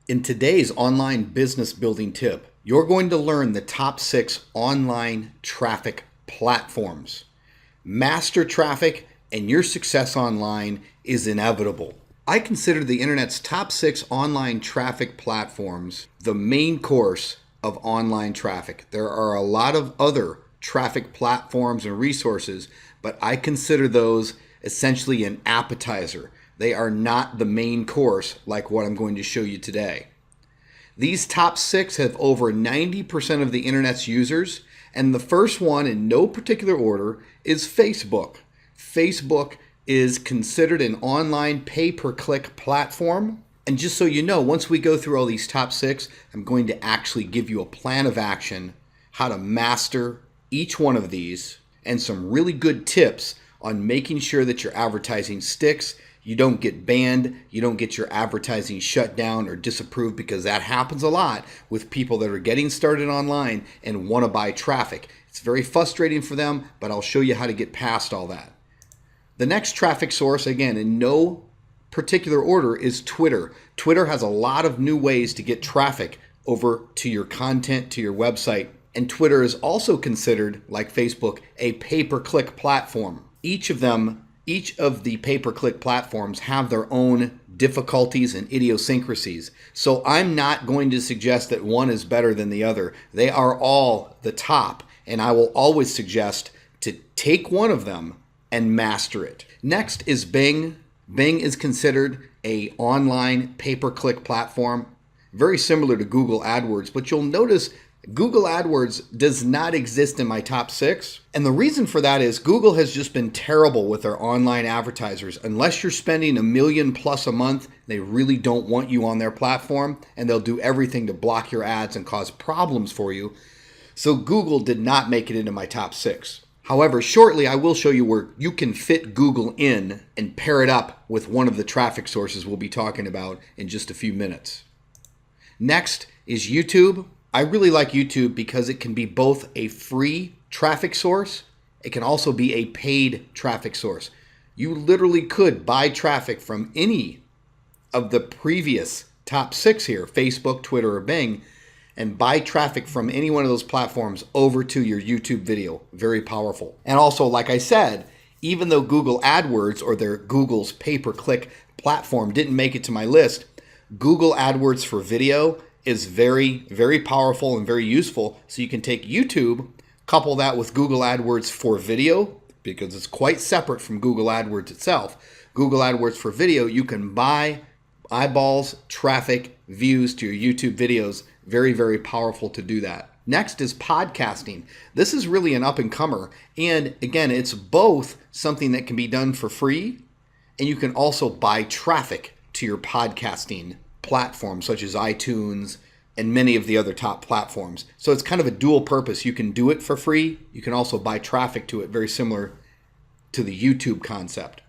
In today's online business building tip, you're going to learn the top 6 online traffic platforms. Master traffic and your success online is inevitable. I consider the internet's top 6 online traffic platforms the main course of online traffic. There are a lot of other traffic platforms and resources, but I consider those essentially an appetizer. They are not the main course like what I'm going to show you today. These top 6 have over 90% of the internet's users, and the first one in no particular order is Facebook. Facebook is considered an online pay-per-click platform. And just so you know, once we go through all these top 6, I'm going to actually give you a plan of action, how to master each one of these, and some really good tips on making sure that your advertising sticks. You don't get banned, you don't get your advertising shut down or disapproved, because that happens a lot with people that are getting started online and want to buy traffic. It's very frustrating for them, but I'll show you how to get past all that. The next traffic source, again, in no particular order, is Twitter. Twitter has a lot of new ways to get traffic over to your content, to your website. And Twitter is also considered, like Facebook, a pay-per-click platform. Each of the pay-per-click platforms have their own difficulties and idiosyncrasies. So I'm not going to suggest that one is better than the other. They are all the top, and I will always suggest to take one of them and master it. Next is Bing. Bing is considered an online pay-per-click platform, very similar to Google AdWords, but you'll notice Google AdWords does not exist in my top 6. And the reason for that is Google has just been terrible with their online advertisers. Unless you're spending $1 million plus a month, they really don't want you on their platform, and they'll do everything to block your ads and cause problems for you. So Google did not make it into my top 6. However, shortly I will show you where you can fit Google in and pair it up with one of the traffic sources we'll be talking about in just a few minutes. Next is YouTube. I really like YouTube because it can be both a free traffic source. It can also be a paid traffic source. You literally could buy traffic from any of the previous top 6 here, Facebook, Twitter, or Bing, and buy traffic from any one of those platforms over to your YouTube video. Very powerful. And also, like I said, even though Google AdWords or Google's pay-per-click platform didn't make it to my list, Google AdWords for video is very, very powerful and very useful. So you can take YouTube, couple that with Google AdWords for video, because it's quite separate from Google AdWords itself. Google AdWords for video, you can buy eyeballs, traffic, views to your YouTube videos. Very, very powerful to do that. Next is podcasting. This is really an up-and-comer. And again, it's both something that can be done for free, and you can also buy traffic to your podcasting platforms such as iTunes and many of the other top platforms. So it's kind of a dual purpose. You can do it for free. You can also buy traffic to it, very similar to the YouTube concept.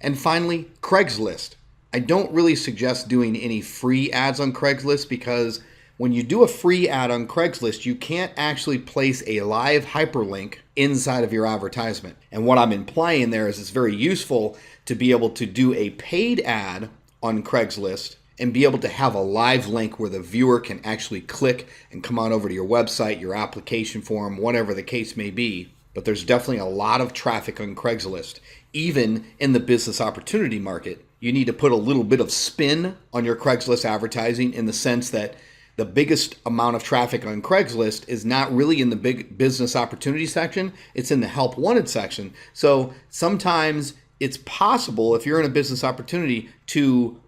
And finally, Craigslist. I don't really suggest doing any free ads on Craigslist, because when you do a free ad on Craigslist, you can't actually place a live hyperlink inside of your advertisement. And what I'm implying there is it's very useful to be able to do a paid ad on Craigslist and be able to have a live link where the viewer can actually click and come on over to your website, your application form, whatever the case may be. But there's definitely a lot of traffic on Craigslist. Even in the business opportunity market, you need to put a little bit of spin on your Craigslist advertising, in the sense that the biggest amount of traffic on Craigslist is not really in the big business opportunity section, it's in the help wanted section. So sometimes it's possible, if you're in a business opportunity, to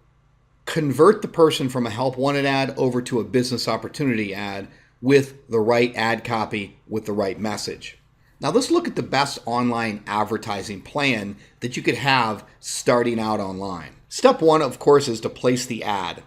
convert the person from a help wanted ad over to a business opportunity ad with the right ad copy, with the right message. Now let's look at the best online advertising plan that you could have starting out online. Step 1, of course, is to place the ad.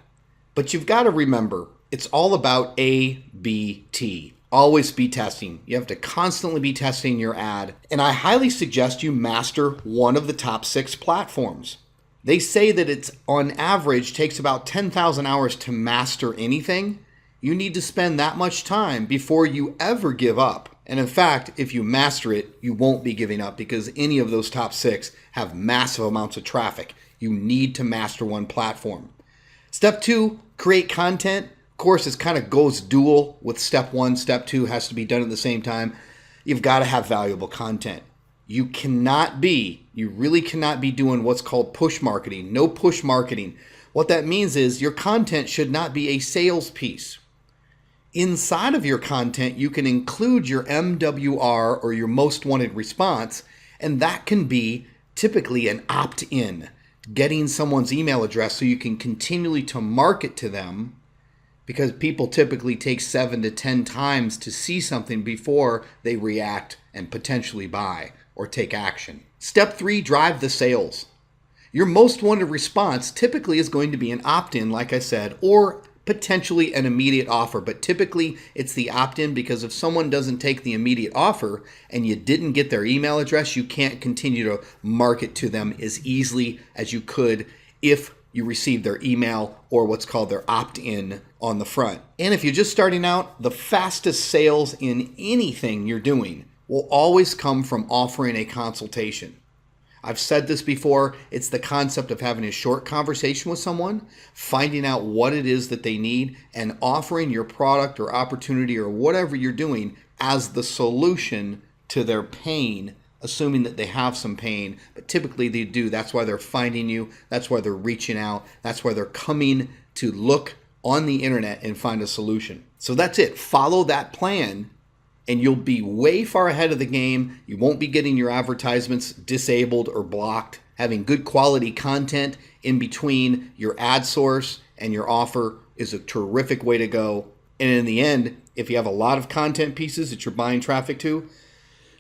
But you've got to remember, it's all about A/B/T. Always be testing. You have to constantly be testing your ad. And I highly suggest you master one of the top 6 platforms. They say that it's on average takes about 10,000 hours to master anything. You need to spend that much time before you ever give up. And in fact, if you master it, you won't be giving up, because any of those top 6 have massive amounts of traffic. You need to master one platform. Step 2, Create content. Of course, it kind of goes dual with step one. Step two has to be done at the same time. You've got to have valuable content. You really cannot be doing what's called push marketing. No push marketing. What that means is your content should not be a sales piece. Inside of your content, you can include your MWR or your most wanted response, and that can be typically an opt-in, getting someone's email address so you can continually to market to them, because people typically take 7 to 10 times to see something before they react and potentially buy or take action. Step 3, drive the sales. Your most wanted response typically is going to be an opt-in, like I said, or potentially an immediate offer, but typically it's the opt-in, because if someone doesn't take the immediate offer and you didn't get their email address, you can't continue to market to them as easily as you could if you received their email or what's called their opt-in on the front. And if you're just starting out, the fastest sales in anything you're doing will always come from offering a consultation. I've said this before, it's the concept of having a short conversation with someone, finding out what it is that they need, and offering your product or opportunity or whatever you're doing as the solution to their pain, assuming that they have some pain, but typically they do. That's why they're finding you. That's why they're reaching out. That's why they're coming to look on the internet and find a solution. So that's it. Follow that plan, and you'll be way far ahead of the game. You won't be getting your advertisements disabled or blocked. Having good quality content in between your ad source and your offer is a terrific way to go. And in the end, if you have a lot of content pieces that you're buying traffic to,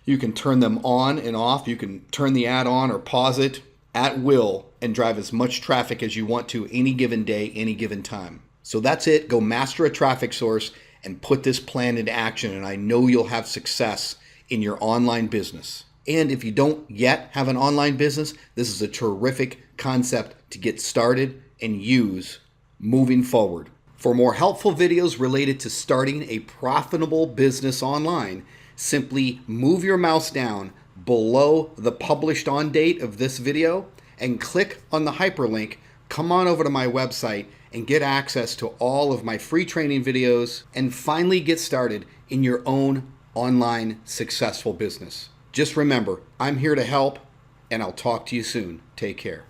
you can turn them on and off. You can turn the ad on or pause it at will and drive as much traffic as you want to any given day, any given time. So that's it. Go master a traffic source and put this plan into action, and I know you'll have success in your online business. And if you don't yet have an online business, this is a terrific concept to get started and use moving forward. For more helpful videos related to starting a profitable business online, simply move your mouse down below the published on date of this video and click on the hyperlink. Come on over to my website and get access to all of my free training videos and finally get started in your own online successful business. Just remember, I'm here to help, and I'll talk to you soon. Take care.